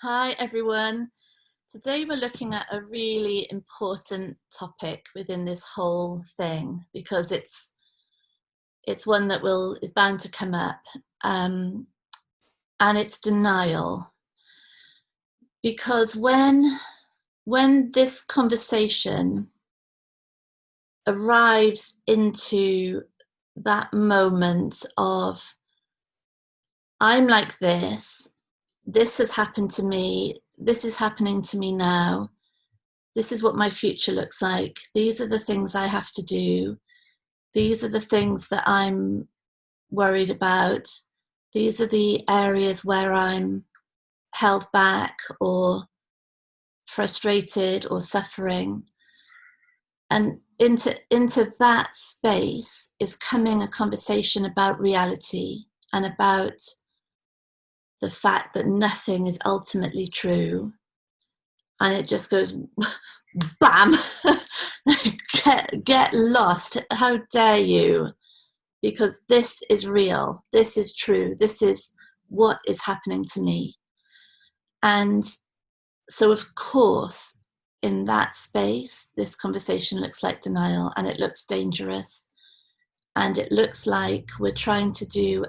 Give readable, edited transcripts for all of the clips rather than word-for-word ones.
Hi everyone. Today we're looking at a really important topic within this whole thing because it's one that is bound to come up, and it's denial. Because when this conversation arrives into that moment of I'm like this has happened to me, this is happening to me now. This is what my future looks like. These are the things I have to do. These are the things that I'm worried about. These are the areas where I'm held back or frustrated or suffering. And into that space is coming a conversation about reality and about the fact that nothing is ultimately true. And it just goes bam. get lost. How dare you? Because this is real. This is true. This is what is happening to me. And so, of course, in that space, this conversation looks like denial, and it looks dangerous, and it looks like we're trying to do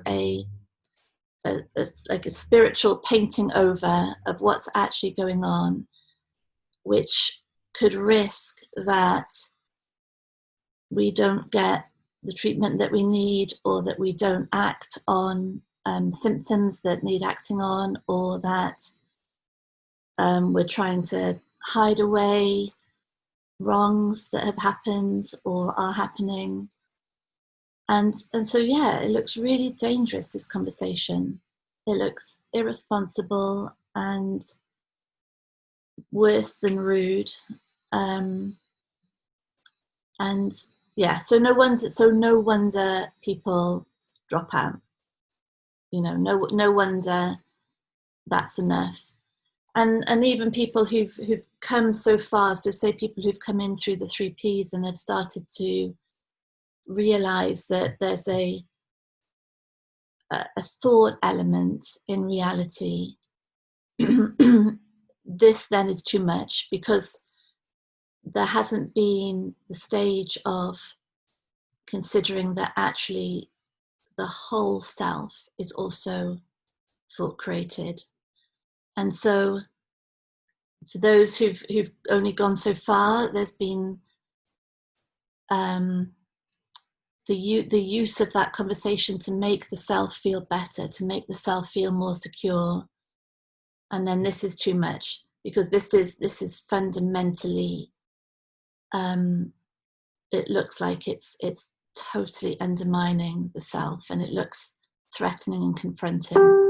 like a spiritual painting over of what's actually going on, which could risk that we don't get the treatment that we need, or that we don't act on symptoms that need acting on, or that we're trying to hide away wrongs that have happened or are happening. And so, yeah, it looks really dangerous, this conversation. It looks irresponsible and worse than rude. And yeah, so no wonder people drop out. No wonder that's enough. And even people who've come so far, so say people who've come in through the 3Ps and have started to realize that there's a thought element in reality. This then is too much, because there hasn't been the stage of considering that actually the whole self is also thought created. And so for those who've only gone so far, there's been the use of that conversation to make the self feel better, to make the self feel more secure. And then this is too much, because this is fundamentally, it looks like it's totally undermining the self, and it looks threatening and confronting.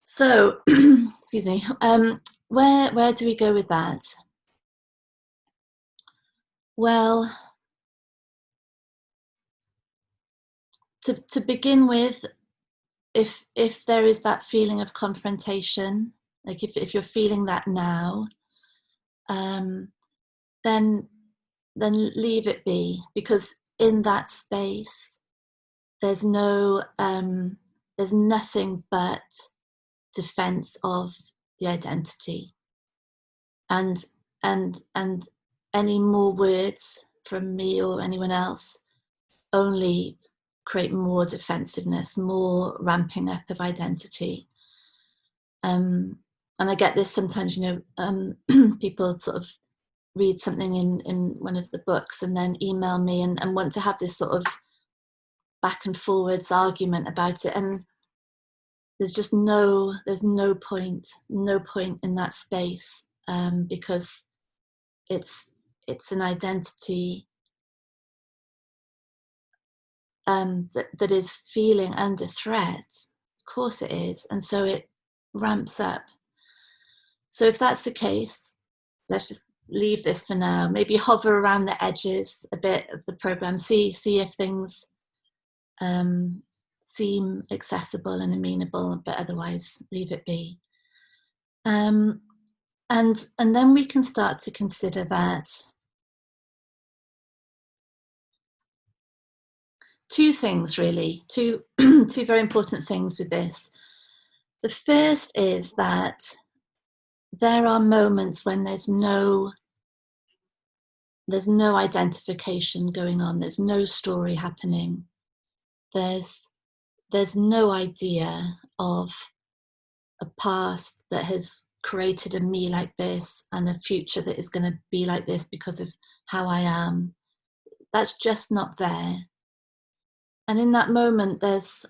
So, excuse me, where do we go with that? Well, to begin with, if there is that feeling of confrontation, like if you're feeling that now, then leave it be, because in that space there's nothing but defense of the identity, and any more words from me or anyone else only create more defensiveness, more ramping up of identity. And I get this sometimes, people sort of read something in one of the books and then email me and want to have this sort of back and forwards argument about it. And there's no point in that space, because it's an identity that is feeling under threat. Of course it is. And so it ramps up. So if that's the case, let's just leave this for now. Maybe hover around the edges a bit of the program, see if things seem accessible and amenable, but otherwise leave it be. And then we can start to consider that two things, really, two very important things with this. The first is that there are moments when there's no identification going on, there's no story happening, there's no idea of a past that has created a me like this and a future that is going to be like this because of how I am. That's just not there. And in that moment, there's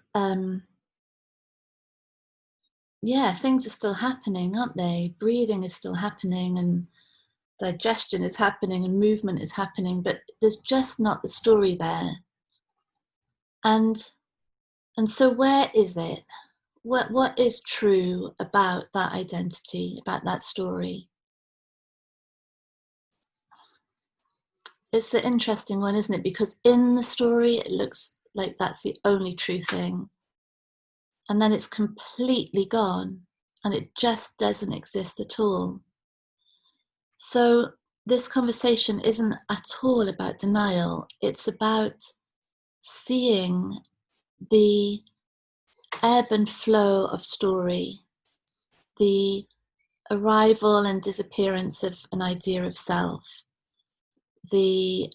things are still happening, aren't they? Breathing is still happening, and digestion is happening, and movement is happening, but there's just not the story there. And so where is it? What is true about that identity, about that story? It's an interesting one, isn't it? Because in the story, it looks like that's the only true thing. And then it's completely gone, and it just doesn't exist at all. So this conversation isn't at all about denial. It's about seeing the ebb and flow of story, the arrival and disappearance of an idea of self, the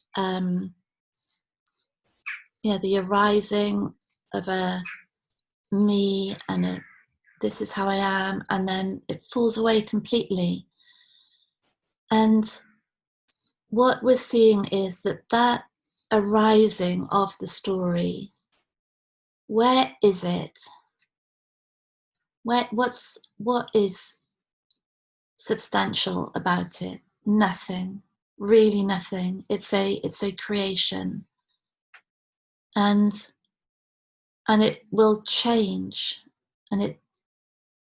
arising of a me and a this is how I am, and then it falls away completely. And what we're seeing is that arising of the story, where is it? What is substantial about it? Nothing, really nothing. It's a creation, and it will change, and it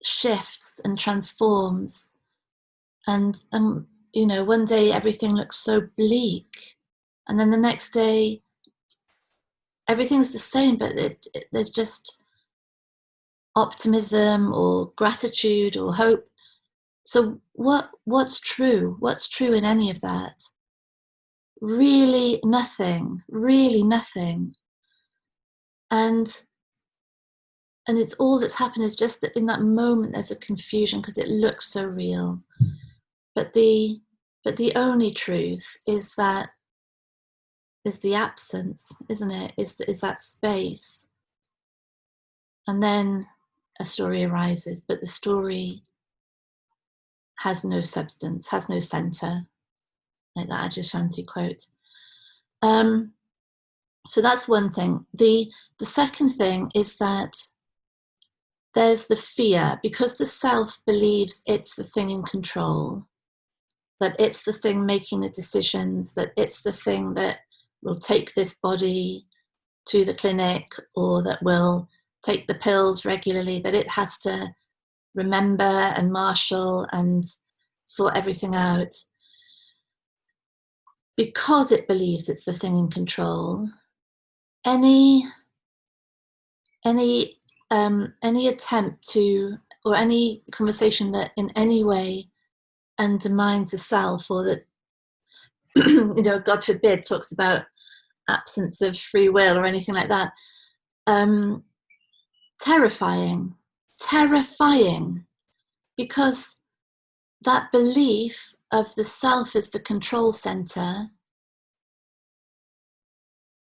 shifts and transforms, and one day everything looks so bleak, and then the next day everything's the same, but there's just optimism or gratitude or hope. So what's true? What's true in any of that? Really nothing, really nothing. And it's all that's happened is just that in that moment there's a confusion because it looks so real. But the only truth is the absence, isn't it? Is that space. And then a story arises, but the story has no substance, has no center, like that Adyashanti quote. So that's one thing. The second thing is that there's the fear, because the self believes it's the thing in control, that it's the thing making the decisions, that it's the thing that will take this body to the clinic, or that will take the pills regularly, that it has to remember and marshal and sort everything out. Because it believes it's the thing in control, any attempt to, or any conversation that in any way undermines the self, or that God forbid talks about absence of free will or anything like that, terrifying, because that belief of the self as the control center,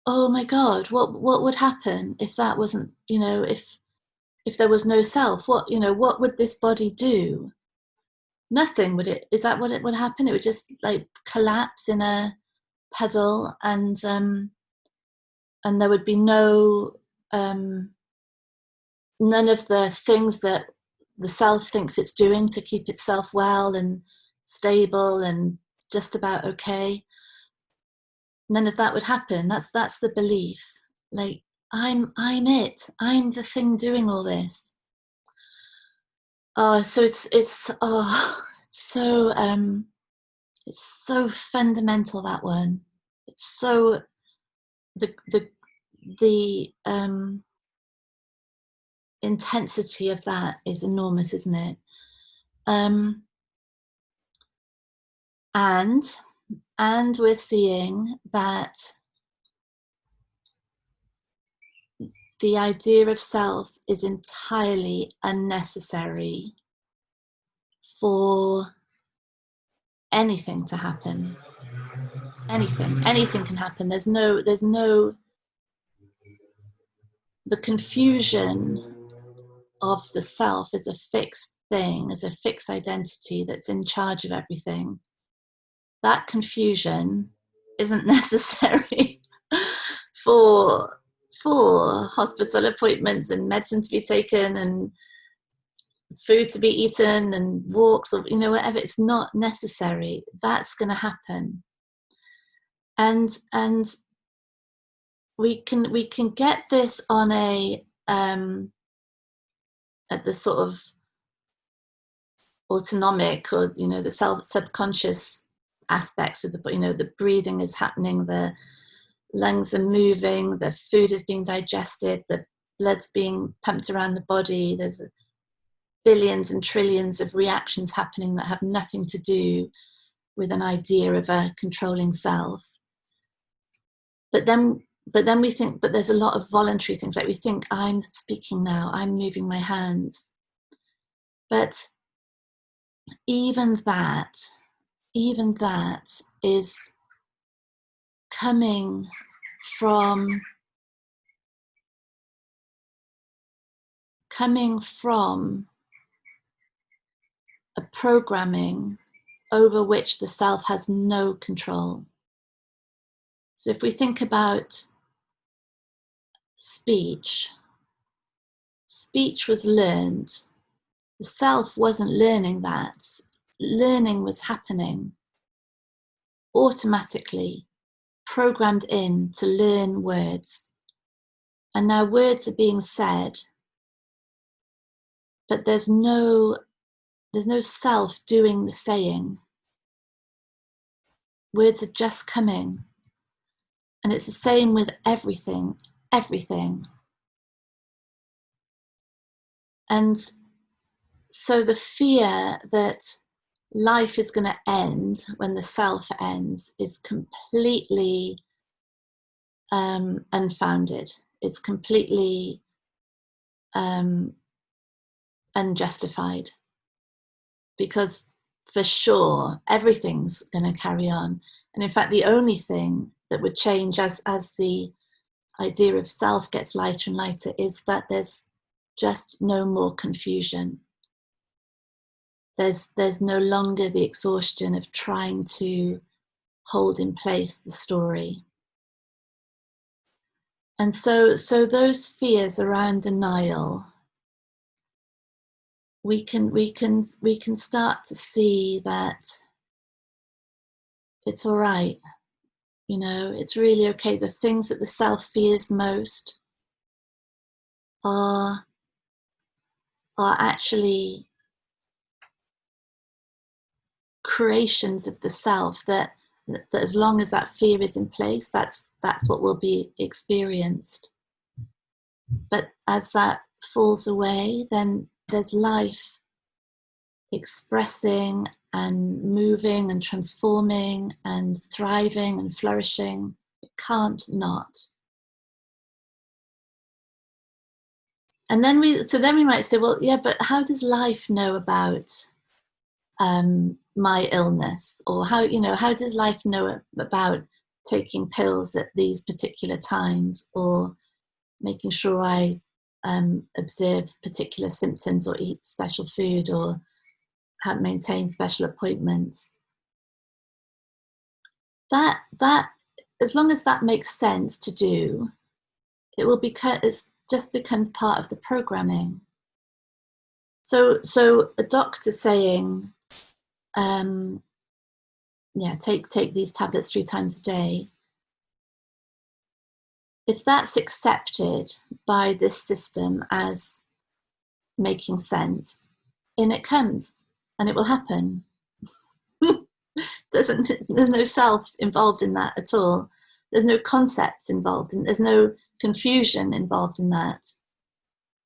oh my God, what would happen if that wasn't, if there was no self? What would this body do? Nothing, would it? Is that what it would happen? It would just like collapse in a puddle, and there would be no none of the things that the self thinks it's doing to keep itself well and stable and just about okay. None of that would happen. That's the belief. Like, I'm it. I'm the thing doing all this. Oh, so it's so fundamental, that one. It's so the intensity of that is enormous, isn't it? And we're seeing that the idea of self is entirely unnecessary for anything to happen. Anything can happen. There's no, the confusion of the self is a fixed thing, as a fixed identity that's in charge of everything. That confusion isn't necessary for hospital appointments and medicine to be taken and food to be eaten and walks, or whatever. It's not necessary. That's going to happen, and we can get this on a at the sort of autonomic, or the subconscious aspects of the breathing is happening, the lungs are moving, the food is being digested, the blood's being pumped around the body, there's billions and trillions of reactions happening that have nothing to do with an idea of a controlling self. But then we think, but there's a lot of voluntary things, like we think, I'm speaking now, I'm moving my hands. But even that is coming from a programming over which the self has no control. So if we think about speech was learned. The self wasn't learning that. Learning was happening automatically, programmed in to learn words. And now words are being said, but there's no self doing the saying. Words are just coming. And it's the same with everything. And so the fear that life is going to end when the self ends is completely unfounded. It's completely unjustified, because for sure everything's going to carry on. And in fact, the only thing that would change as the idea of self gets lighter and lighter is that there's just no more confusion. There's no longer the exhaustion of trying to hold in place the story. And so those fears around denial, we can start to see that it's all right. It's really okay. The things that the self fears most are actually creations of the self, that as long as that fear is in place, that's what will be experienced. But as that falls away, then there's life expressing and moving and transforming and thriving and flourishing. It can't not. And then we might say, well, yeah, but how does life know about my illness? Or how does life know about taking pills at these particular times, or making sure I observe particular symptoms, or eat special food, or maintain special appointments? That as long as that makes sense to do, it just becomes part of the programming. So a doctor saying, take these tablets 3 times a day, if that's accepted by this system as making sense, in it comes, and it will happen. There's no self involved in that at all. There's no concepts involved, and there's no confusion involved in that.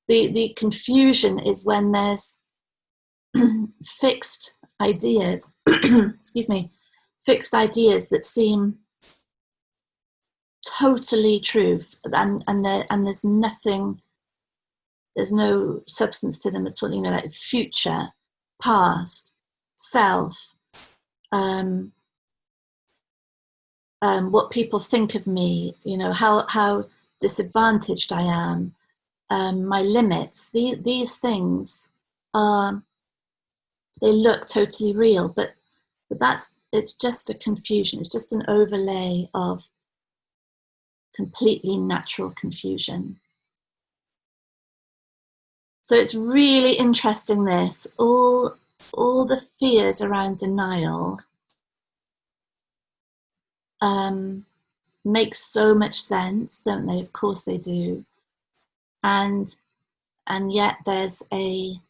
The confusion is when there's fixed ideas, excuse me, fixed ideas that seem totally true, and there's nothing, there's no substance to them at all, you know, like future, past, self, what people think of me, you know, how disadvantaged I am, my limits, these things are, they look totally real, but that's, it's just a confusion, it's just an overlay of completely natural confusion. So it's really interesting, this, all the fears around denial make so much sense, don't they? Of course they do. And yet there's a,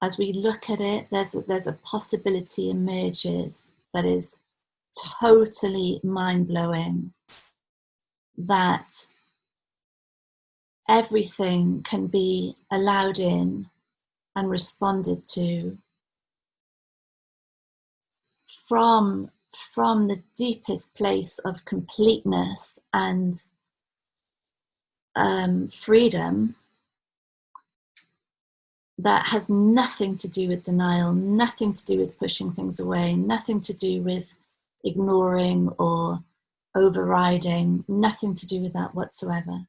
as we look at it, there's a possibility emerges that is totally mind-blowing, that everything can be allowed in and responded to from the deepest place of completeness and freedom, that has nothing to do with denial, nothing to do with pushing things away, nothing to do with ignoring or overriding, nothing to do with that whatsoever.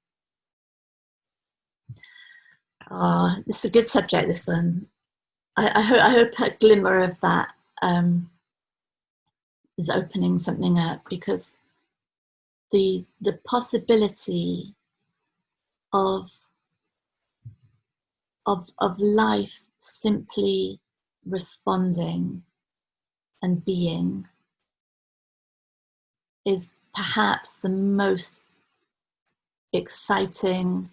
Oh, this is a good subject, this one. I hope a glimmer of that is opening something up, because the possibility of life simply responding and being is perhaps the most exciting,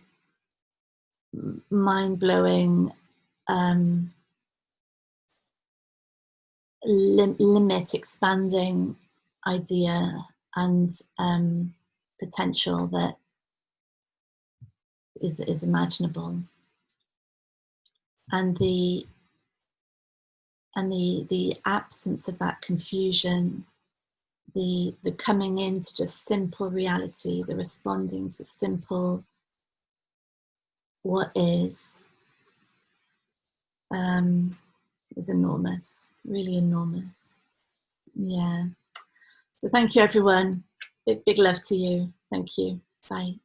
mind-blowing, limit expanding idea and potential that is imaginable. And the absence of that confusion, the coming into just simple reality, the responding to simple what is enormous, really enormous. Yeah. So thank you, everyone. Big love to you. Thank you. Bye.